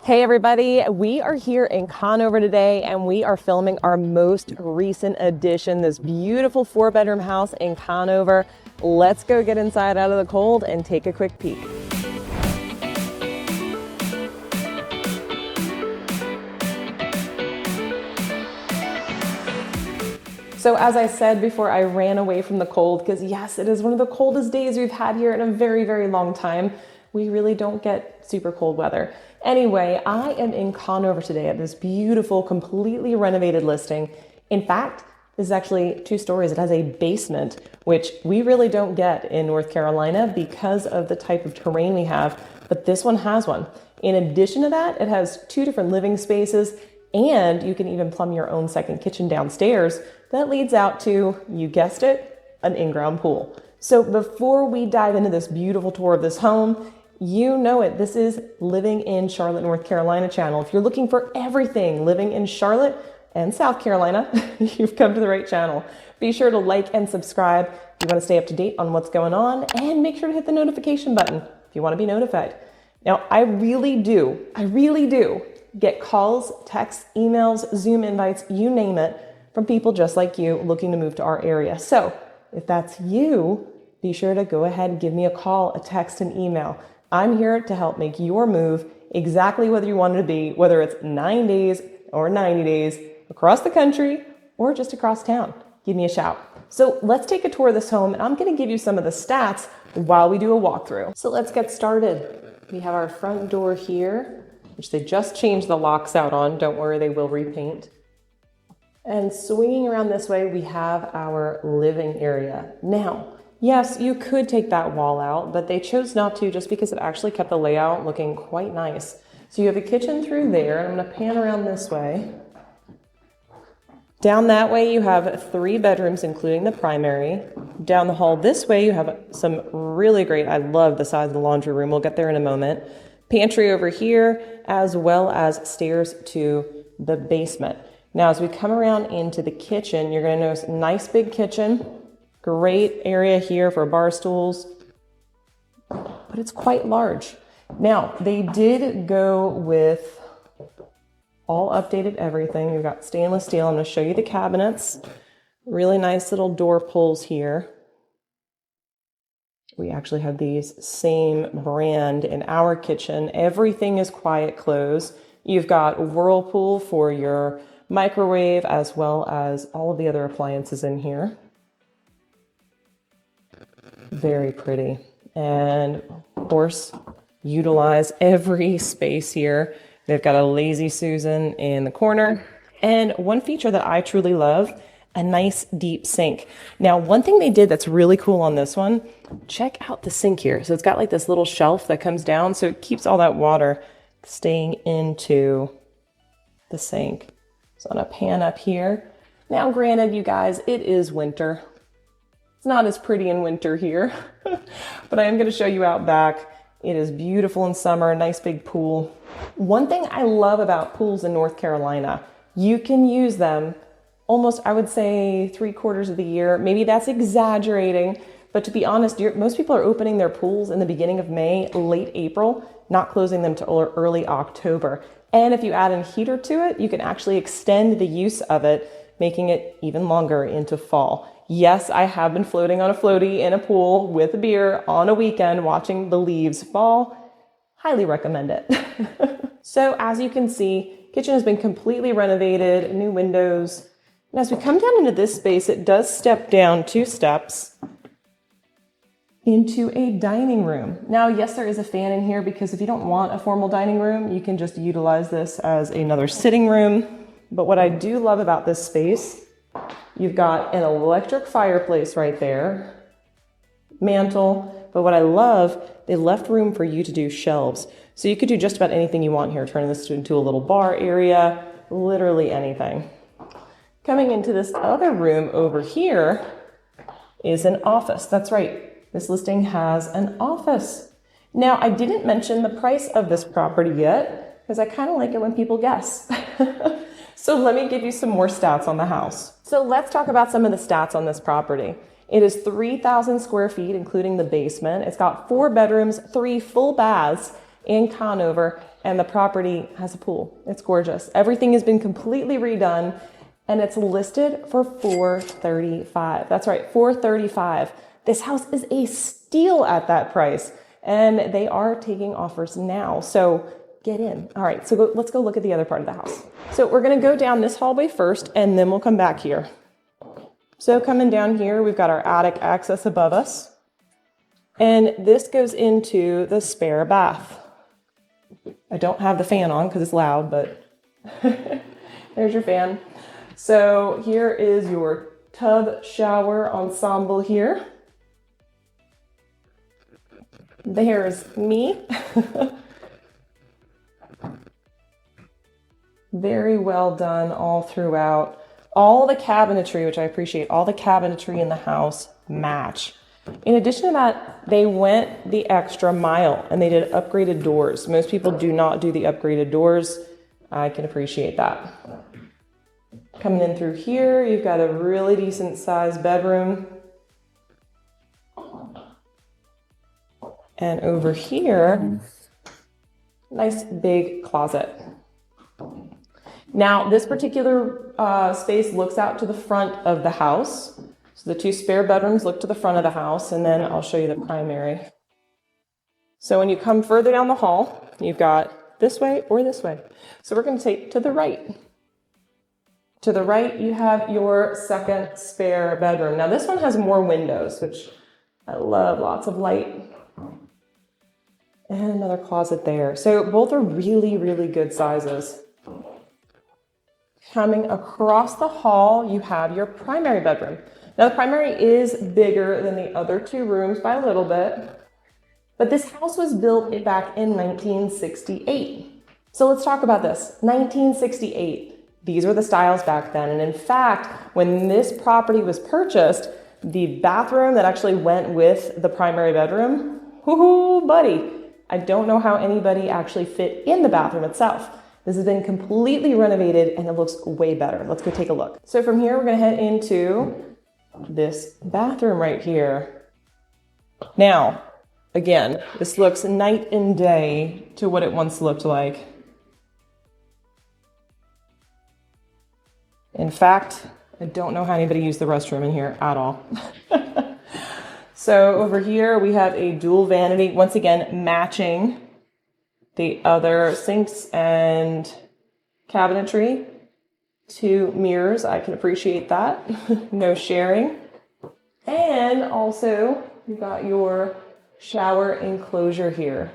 Hey everybody, we are here in Conover today and we are filming our most recent addition, this beautiful 4-bedroom house in Conover. Let's go get inside out of the cold and take a quick peek. So as I said before, I ran away from the cold because yes, it is one of the coldest days we've had here in a very, very long time. We really don't get super cold weather. Anyway, I am in Conover today at this beautiful, completely renovated listing. In fact, this is actually 2 stories. It has a basement, which we really don't get in North Carolina because of the type of terrain we have, but this one has one. In addition to that, it has 2 different living spaces, and you can even plumb your own second kitchen downstairs that leads out to, you guessed it, an in-ground pool. So before we dive into this beautiful tour of this home, you know it, this is Living in Charlotte, North Carolina channel. If you're looking for everything living in Charlotte and South Carolina, you've come to the right channel. Be sure to like and subscribe if you want to stay up to date on what's going on, and make sure to hit the notification button if you want to be notified. Now, I really do get calls, texts, emails, Zoom invites, you name it, from people just like you looking to move to our area. So if that's you, be sure to go ahead and give me a call, a text, an email. I'm here to help make your move exactly whether you want it to be, whether it's 9 days or 90 days, across the country or just across town. Give me a shout. So let's take a tour of this home, and I'm going to give you some of the stats while we do a walkthrough. So let's get started. We have our front door here, which they just changed the locks out on. Don't worry, they will repaint. And swinging around this way, we have our living area. Now, yes, you could take that wall out, but they chose not to just because it actually kept the layout looking quite nice. So you have a kitchen through there, and I'm going to pan around this way. Down that way, you have 3 bedrooms, including the primary. Down the hall this way, you have some really great, I love the size of the laundry room. We'll get there in a moment. Pantry over here, as well as stairs to the basement. Now, as we come around into the kitchen, you're going to notice nice big kitchen, great area here for bar stools, but it's quite large. Now, they did go with all updated everything. You've got stainless steel. I'm going to show you the cabinets. Really nice little door pulls here. We actually have these same brand in our kitchen. Everything is quiet close. You've got Whirlpool for your microwave, as well as all of the other appliances in here. Very pretty. And of course, utilize every space here. They've got a Lazy Susan in the corner. And one feature that I truly love, a nice deep sink. Now, one thing they did that's really cool on this one, check out the sink here. So it's got like this little shelf that comes down, so it keeps all that water staying into the sink. So I'm gonna pan up here. Now, granted, you guys, it is winter. It's not as pretty in winter here, but I am gonna show you out back. It is beautiful in summer, nice big pool. One thing I love about pools in North Carolina, you can use them almost, I would say, 3/4 of the year. Maybe that's exaggerating, but to be honest, most people are opening their pools in the beginning of May, late April, not closing them till early October. And if you add a heater to it, you can actually extend the use of it, making it even longer into fall. Yes, I have been floating on a floaty in a pool with a beer on a weekend watching the leaves fall. Highly recommend it. So as you can see, kitchen has been completely renovated, new windows. And as we come down into this space, it does step down 2 steps into a dining room. Now, yes, there is a fan in here because if you don't want a formal dining room, you can just utilize this as another sitting room. But what I do love about this space, you've got an electric fireplace right there, mantle, but what I love, they left room for you to do shelves. So you could do just about anything you want here, turn this into a little bar area, literally anything. Coming into this other room over here is an office. That's right. This listing has an office. Now, I didn't mention the price of this property yet because I kind of like it when people guess. So let me give you some more stats on the house. So let's talk about some of the stats on this property. It is 3,000 square feet, including the basement. It's got 4 bedrooms, 3 full baths, in Conover, and the property has a pool. It's gorgeous. Everything has been completely redone, and it's listed for $435. That's right, $435. This house is a steal at that price, and they are taking offers now. So get in. All right, so let's go look at the other part of the house. So we're gonna go down this hallway first, and then we'll come back here. So coming down here, we've got our attic access above us. And this goes into the spare bath. I don't have the fan on because it's loud, but there's your fan. So here is your tub shower ensemble here. There's me. Very well done all throughout. All the cabinetry, which I appreciate, all the cabinetry in the house match. In addition to that, they went the extra mile and they did upgraded doors. Most people do not do the upgraded doors. I can appreciate that. Coming in through here, you've got a really decent sized bedroom. And over here, nice big closet. Now, this particular space looks out to the front of the house. So the two spare bedrooms look to the front of the house, and then I'll show you the primary. So when you come further down the hall, you've got this way or this way. So we're going to take to the right. To the right, you have your second spare bedroom. Now this one has more windows, which I love, lots of light. And another closet there. So both are really, really good sizes. Coming across the hall, you have your primary bedroom. Now the primary is bigger than the other two rooms by a little bit, but this house was built back in 1968. So let's talk about this. 1968. These were the styles back then. And in fact, when this property was purchased, the bathroom that actually went with the primary bedroom, whoo-hoo, buddy, I don't know how anybody actually fit in the bathroom itself. This has been completely renovated and it looks way better. Let's go take a look. So from here, we're gonna head into this bathroom right here. Now, again, this looks night and day to what it once looked like. In fact, I don't know how anybody used the restroom in here at all. So over here, we have a dual vanity, once again, matching the other sinks and cabinetry. Two mirrors, I can appreciate that. No sharing. And also, you've got your shower enclosure here.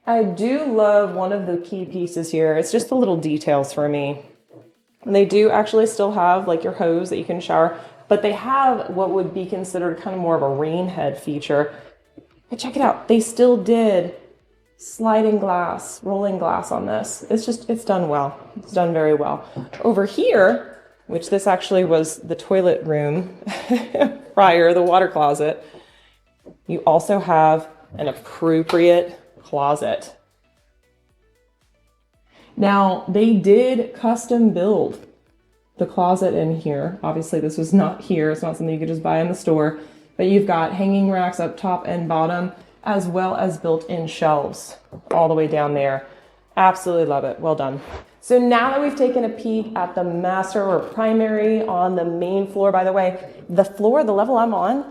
I do love one of the key pieces here. It's just the little details for me. And they do actually still have like your hose that you can shower, but they have what would be considered kind of more of a rain head feature. And check it out. They still did sliding glass, rolling glass on this. It's done well. It's done very well. Over here, which this actually was the toilet room prior, the water closet, you also have an appropriate closet. Now, they did custom build the closet in here. Obviously, this was not here. It's not something you could just buy in the store, but you've got hanging racks up top and bottom, as well as built-in shelves all the way down there. Absolutely love it. Well done. So now that we've taken a peek at the master or primary on the main floor, by the way, the floor, the level I'm on,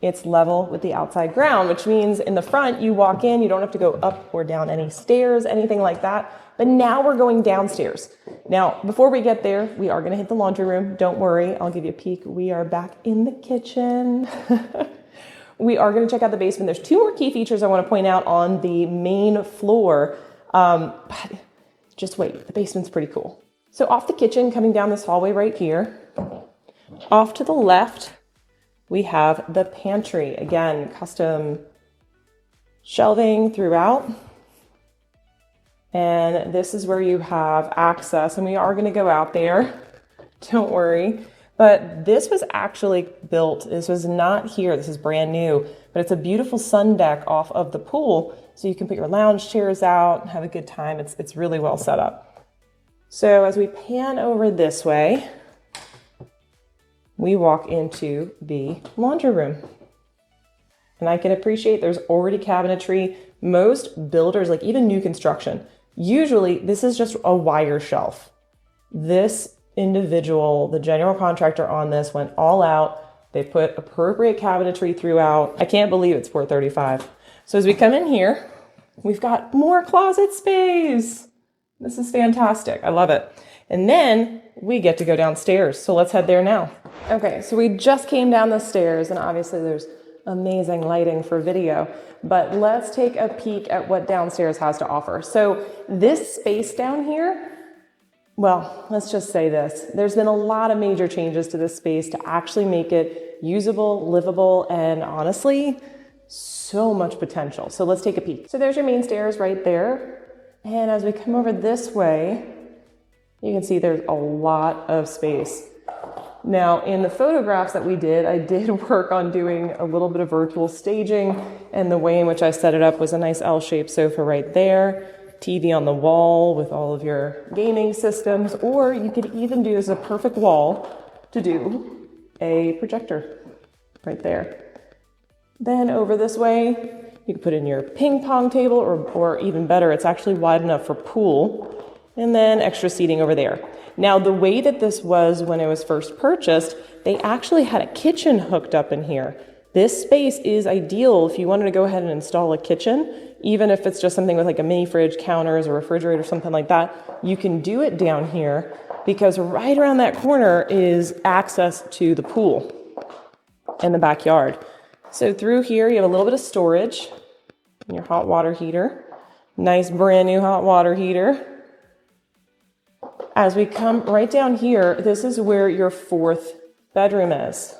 it's level with the outside ground, which means in the front, you walk in, you don't have to go up or down any stairs, anything like that. But now we're going downstairs. Now, before we get there, we are gonna hit the laundry room. Don't worry, I'll give you a peek. We are back in the kitchen. We are gonna check out the basement. There's two more key features I wanna point out on the main floor. But just wait, the basement's pretty cool. So off the kitchen, coming down this hallway right here, off to the left, we have the pantry. Again, custom shelving throughout. And this is where you have access, and we are going to go out there. Don't worry. But this was actually built, this was not here, this is brand new, but it's a beautiful sun deck off of the pool, so you can put your lounge chairs out and have a good time. It's really well set up. So as we pan over this way, we walk into the laundry room. And I can appreciate there's already cabinetry Most builders, like even new construction, usually this is just a wire shelf. This individual, the general contractor on this, went all out. They put appropriate cabinetry throughout. I can't believe it's $435. So as we come in here, we've got more closet space. This is fantastic. I love it. And then we get to go downstairs. So let's head there now. Okay, so we just came down the stairs, and obviously there's amazing lighting for video, but let's take a peek at what downstairs has to offer. So this space down here, well, let's just say this. There's been a lot of major changes to this space to actually make it usable, livable, and honestly, so much potential. So let's take a peek. So there's your main stairs right there. And as we come over this way, you can see there's a lot of space. Now, in the photographs that we did, I did work on doing a little bit of virtual staging, and the way in which I set it up was a nice L-shaped sofa right there, TV on the wall with all of your gaming systems, or you could even do this as a perfect wall to do a projector right there. Then over this way, you can put in your ping pong table, or even better, it's actually wide enough for pool, and then extra seating over there. Now, the way that this was when it was first purchased, they actually had a kitchen hooked up in here. This space is ideal if you wanted to go ahead and install a kitchen, even if it's just something with like a mini fridge, counters, or refrigerator, something like that. You can do it down here because right around that corner is access to the pool and the backyard. So through here, you have a little bit of storage, and your hot water heater. Nice brand new hot water heater. As we come right down here, this is where your fourth bedroom is.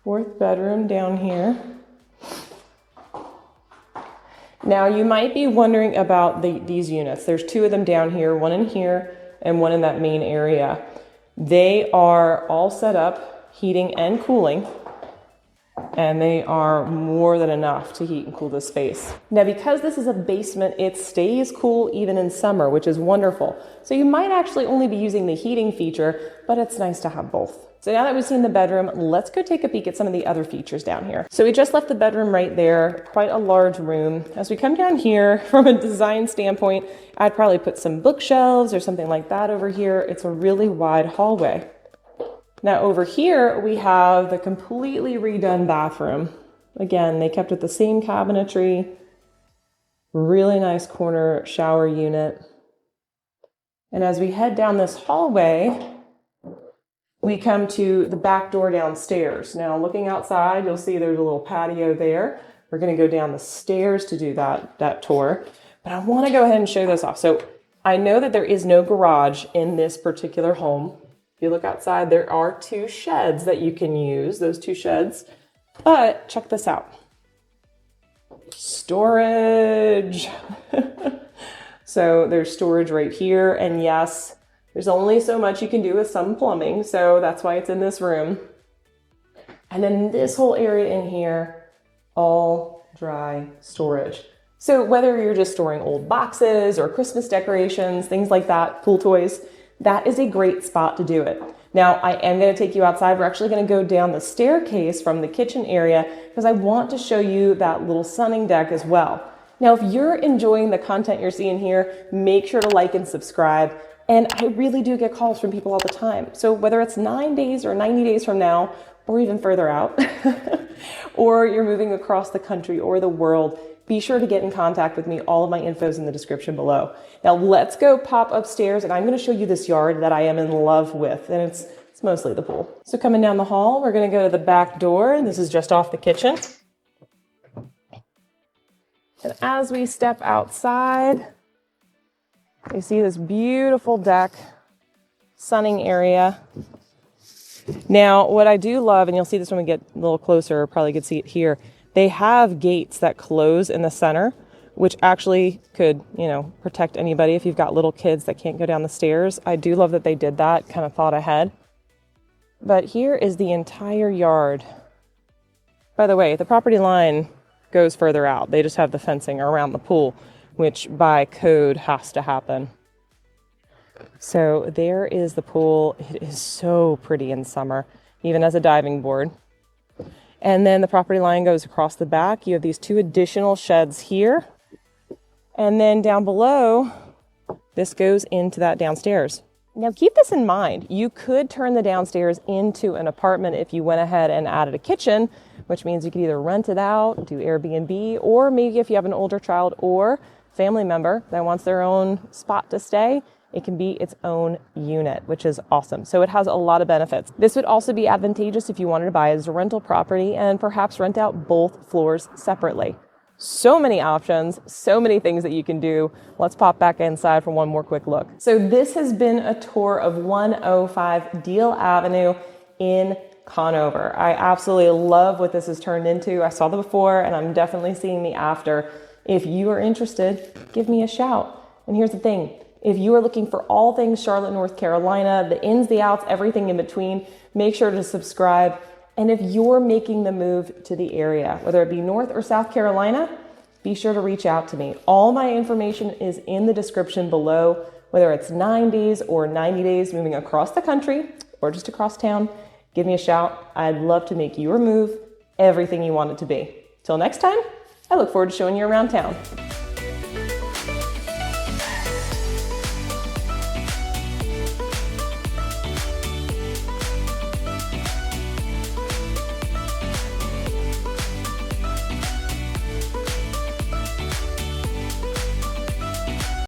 Fourth bedroom down here. Now you might be wondering about these units. There's two of them down here, one in here and one in that main area. They are all set up, heating and cooling, and they are more than enough to heat and cool this space. Now, because this is a basement, it stays cool even in summer, which is wonderful. So you might actually only be using the heating feature, but it's nice to have both. So now that we've seen the bedroom, let's go take a peek at some of the other features down here. So we just left the bedroom right there, quite a large room. As we come down here, from a design standpoint, I'd probably put some bookshelves or something like that over here. It's a really wide hallway. Now over here, we have the completely redone bathroom. Again, they kept it the same cabinetry, really nice corner shower unit. And as we head down this hallway, we come to the back door downstairs. Now looking outside, you'll see there's a little patio there. We're gonna go down the stairs to do that tour, but I wanna go ahead and show this off. So I know that there is no garage in this particular home. If you look outside, there are two sheds that you can use, those two sheds, but check this out. Storage. So there's storage right here, and yes, there's only so much you can do with some plumbing, so that's why it's in this room. And then this whole area in here, all dry storage. So whether you're just storing old boxes or Christmas decorations, things like that, pool toys, that is a great spot to do it. Now, I am going to take you outside. We're actually going to go down the staircase from the kitchen area because I want to show you that little sunning deck as well. Now, if you're enjoying the content you're seeing here, make sure to like and subscribe. And I really do get calls from people all the time. So whether it's 9 days or 90 days from now, or even further out, or you're moving across the country or the world, be sure to get in contact with me. All of my info is in the description below. Now let's go pop upstairs, and I'm going to show you this yard that I am in love with, and it's mostly the pool. So coming down the hall, we're going to go to the back door. This is just off the kitchen. And as we step outside, you see this beautiful deck, sunning area. Now, what I do love, and you'll see this when we get a little closer, probably could see it here, they have gates that close in the center, which actually could, protect anybody if you've got little kids that can't go down the stairs. I do love that they did that, kind of thought ahead. But here is the entire yard. By the way, the property line goes further out. They just have the fencing around the pool, which by code has to happen. So there is the pool. It is so pretty in summer, even as a diving board. And then the property line goes across the back. You have these 2 additional sheds here. And then down below, this goes into that downstairs. Now keep this in mind. You could turn the downstairs into an apartment if you went ahead and added a kitchen, which means you could either rent it out, do Airbnb, or maybe if you have an older child or family member that wants their own spot to stay, it can be its own unit, which is awesome. So it has a lot of benefits. This would also be advantageous if you wanted to buy as a rental property and perhaps rent out both floors separately. So many options, so many things that you can do. Let's pop back inside for one more quick look. So this has been a tour of 105 Deal Avenue in Conover. I absolutely love what this has turned into. I saw the before and I'm definitely seeing the after. If you are interested, give me a shout. And here's the thing. If you are looking for all things Charlotte, North Carolina, the ins, the outs, everything in between, make sure to subscribe. And if you're making the move to the area, whether it be North or South Carolina, be sure to reach out to me. All my information is in the description below, whether it's 9 days or 90 days moving across the country or just across town, give me a shout. I'd love to make your move everything you want it to be. Till next time, I look forward to showing you around town.